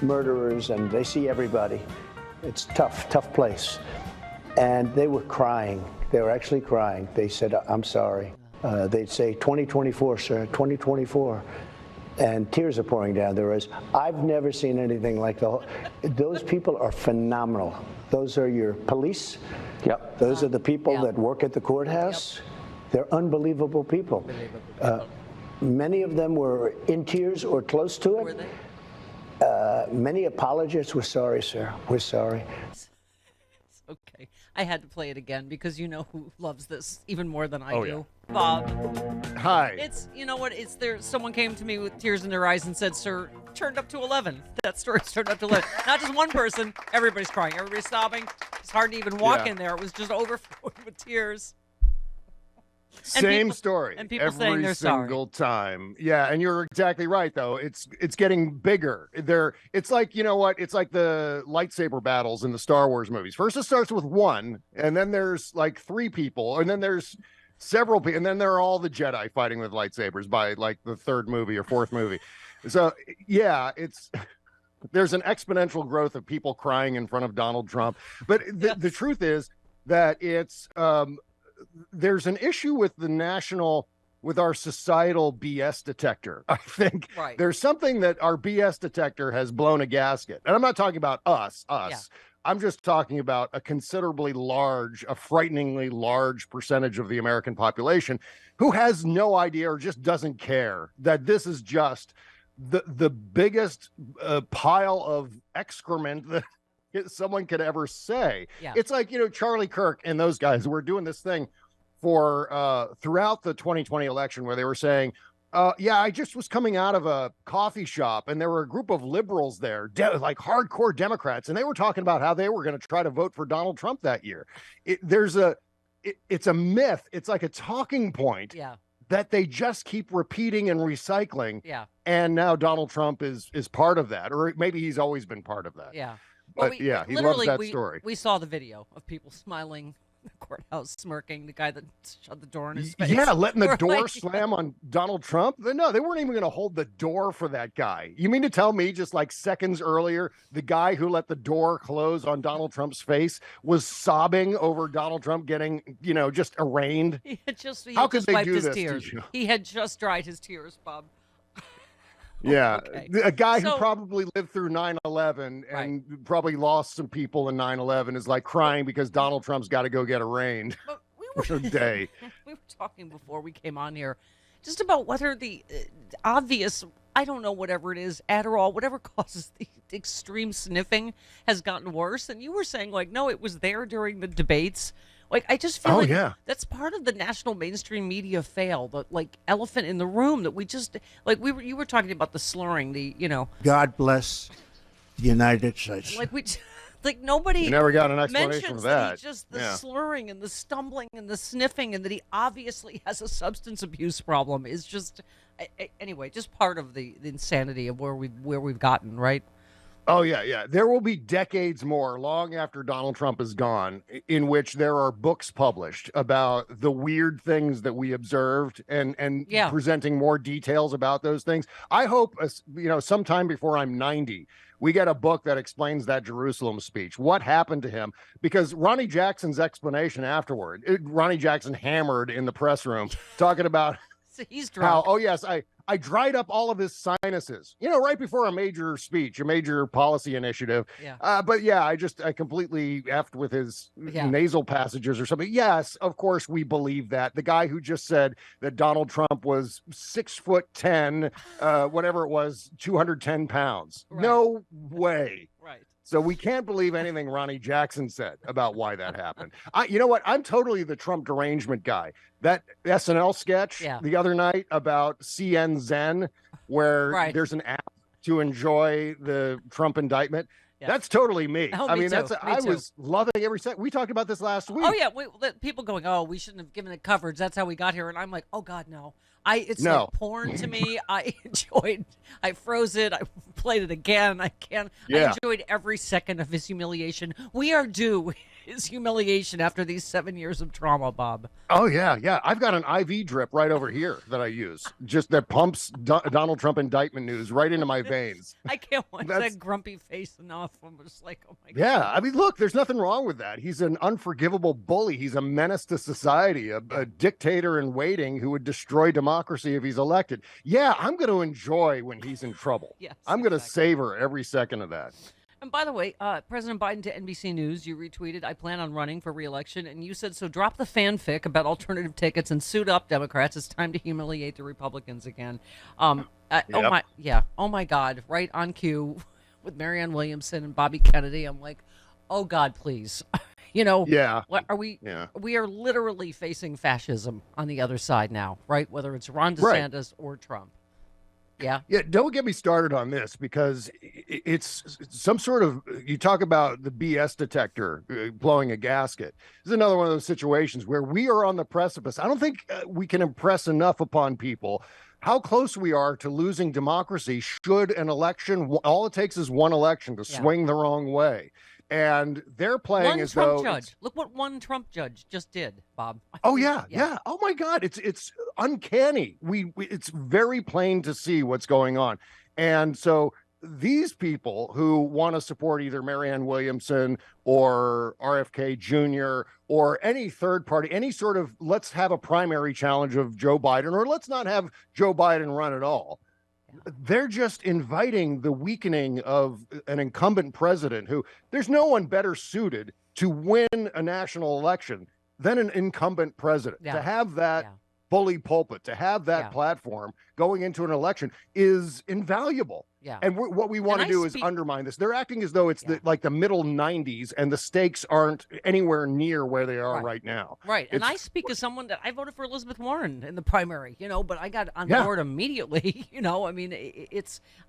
murderers, and they see everybody. It's tough place. And they were crying. They were actually crying. They said, I'm sorry. They'd say, 2024, sir, 2024. And tears are pouring down their eyes. I've never seen anything like those people are phenomenal. Those are your police. Yep. Those are the people that work at the courthouse. Yep. They're unbelievable people. Many of them were in tears or close to it. Were they? Many apologists. We're sorry, sir. We're sorry. Okay. I had to play it again because you know who loves this even more than I do. Yeah. Bob. Hi. It's, you know what, it's there. Someone came to me with tears in their eyes and said, sir, turned up to 11. That story's turned up to 11. Not just one person. Everybody's crying. Everybody's sobbing. It's hard to even walk in there. It was just overflowing with tears. Same story. And people saying they're sorry. Every single time. Yeah, and you're exactly right, though. It's getting bigger. It's like, you know what? It's like the lightsaber battles in the Star Wars movies. First it starts with one, and then there's like three people, and then there's several people, and then there are all the Jedi fighting with lightsabers by like the third movie or fourth movie. So, yeah, there's an exponential growth of people crying in front of Donald Trump. But the truth is that there's an issue with our societal BS detector. I think there's something that our BS detector has blown a gasket. And I'm not talking about us. Yeah. I'm just talking about a frighteningly large percentage of the American population who has no idea or just doesn't care that this is just the biggest pile of excrement that someone could ever say. Yeah. It's like, Charlie Kirk and those guys were doing this thing for throughout the 2020 election where they were saying, I just was coming out of a coffee shop and there were a group of liberals there, like hardcore Democrats, and they were talking about how they were going to try to vote for Donald Trump that year. It's a myth. It's like a talking point that they just keep repeating and recycling. Yeah. And now Donald Trump is part of that, or maybe he's always been part of that. Yeah. But he loves that story. We saw the video of people smiling, the courthouse smirking, the guy that shut the door in his face. Yeah, letting the door slam on Donald Trump. No, they weren't even going to hold the door for that guy. You mean to tell me just like seconds earlier, the guy who let the door close on Donald Trump's face was sobbing over Donald Trump getting, just arraigned? How could they do this? Tears. He had just dried his tears, Bob. Yeah, a guy who probably lived through 9/11 and probably lost some people in 9/11 is like crying because Donald Trump's got to go get arraigned for a day. We were talking before we came on here just about whether the obvious, I don't know, whatever it is, Adderall, whatever causes the extreme sniffing has gotten worse. And you were saying like, no, it was there during the debates. Like, I just feel that's part of the national mainstream media fail, the like elephant in the room that we just like you were talking about the slurring, God bless the United States. Like nobody never got an explanation for that. Just the slurring and the stumbling and the sniffing and that he obviously has a substance abuse problem is just anyway, just part of the insanity of where we've gotten, right? Oh, yeah. There will be decades more long after Donald Trump is gone in which there are books published about the weird things that we observed and presenting more details about those things. I hope, sometime before I'm 90, we get a book that explains that Jerusalem speech. What happened to him? Because Ronnie Jackson's explanation afterward, Ronnie Jackson hammered in the press room talking about so he's drunk. I dried up all of his sinuses, right before a major speech, a major policy initiative. Yeah. I completely effed with his nasal passages or something. Yes, of course, we believe that. The guy who just said that Donald Trump was 6'10", whatever it was, 210 pounds. Right. No way. Right. So we can't believe anything Ronnie Jackson said about why that happened. You know what? I'm totally the Trump derangement guy. That SNL sketch the other night about CN Zen, where there's an app to enjoy the Trump indictment. Yeah. That's totally me. Oh, I mean, me I was loving every second. We talked about this last week. Oh, yeah. People going, we shouldn't have given it coverage. That's how we got here. And I'm like, oh, God, no. It's No. like porn to me. I froze it. I played it again. I Yeah. enjoyed every second of his humiliation. We are due his humiliation after these 7 years of trauma, Bob. Oh yeah, yeah. I've got an IV drip right over here that I use, just that pumps Donald Trump indictment news right into my veins. I can't watch That's- that grumpy face enough. I'm just like, oh my Yeah, God. I mean, look, there's nothing wrong with that. He's an unforgivable bully. He's a menace to society, a dictator in waiting who would destroy democracy if he's elected. Yeah, I'm going to enjoy when he's in trouble. Yes, I'm going to exactly. savor every second of that. And by the way, President Biden to NBC News, you retweeted, I plan on running for re-election. And you said, so drop the fanfic about alternative tickets and suit up, Democrats. It's time to humiliate the Republicans again. Oh my God, right on cue with Marianne Williamson and Bobby Kennedy. I'm like, oh God, please. Yeah. What are we? Yeah. We are literally facing fascism on the other side now, right? Whether it's Ron Right. DeSantis or Trump. Yeah. Yeah, don't get me started on this because it's some sort of, you talk about the BS detector blowing a gasket. This is another one of those situations where we are on the precipice. I don't think we can impress enough upon people how close we are to losing democracy should an election, all it takes is one election to Yeah. swing the wrong way. And they're playing One as Trump though judge. Look what one Trump judge just did, Bob. Oh yeah. Oh my God, it's uncanny. It's very plain to see what's going on, and so these people who want to support either Marianne Williamson or RFK Jr. or any third party, any sort of let's have a primary challenge of Joe Biden, or let's not have Joe Biden run at all. They're just inviting the weakening of an incumbent president who there's no one better suited to win a national election than an incumbent president. Yeah. To have that Yeah. bully pulpit, to have that Yeah. platform going into an election is invaluable. Yeah. And what we want to And I do is speak- undermine this. They're acting as though it's Yeah. like the middle 90s and the stakes aren't anywhere near where they are Right. right now. Right. And It's- I speak as someone that I voted for Elizabeth Warren in the primary, but I got on Yeah. board immediately. I mean,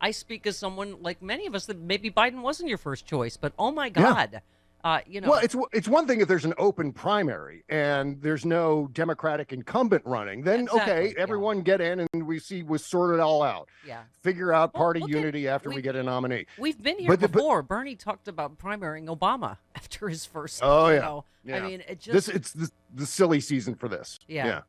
I speak as someone like many of us that maybe Biden wasn't your first choice, but oh my God. Well, it's one thing if there's an open primary and there's no Democratic incumbent running, then Exactly, okay, yeah. everyone get in and we sort it all out. Yeah. Figure out Well, party look at- unity after we we- get a nominee. We've been here But before. Bernie talked about primarying Obama after his first. Oh, you yeah. know. Yeah. I mean, it just It's the silly season for this. Yeah.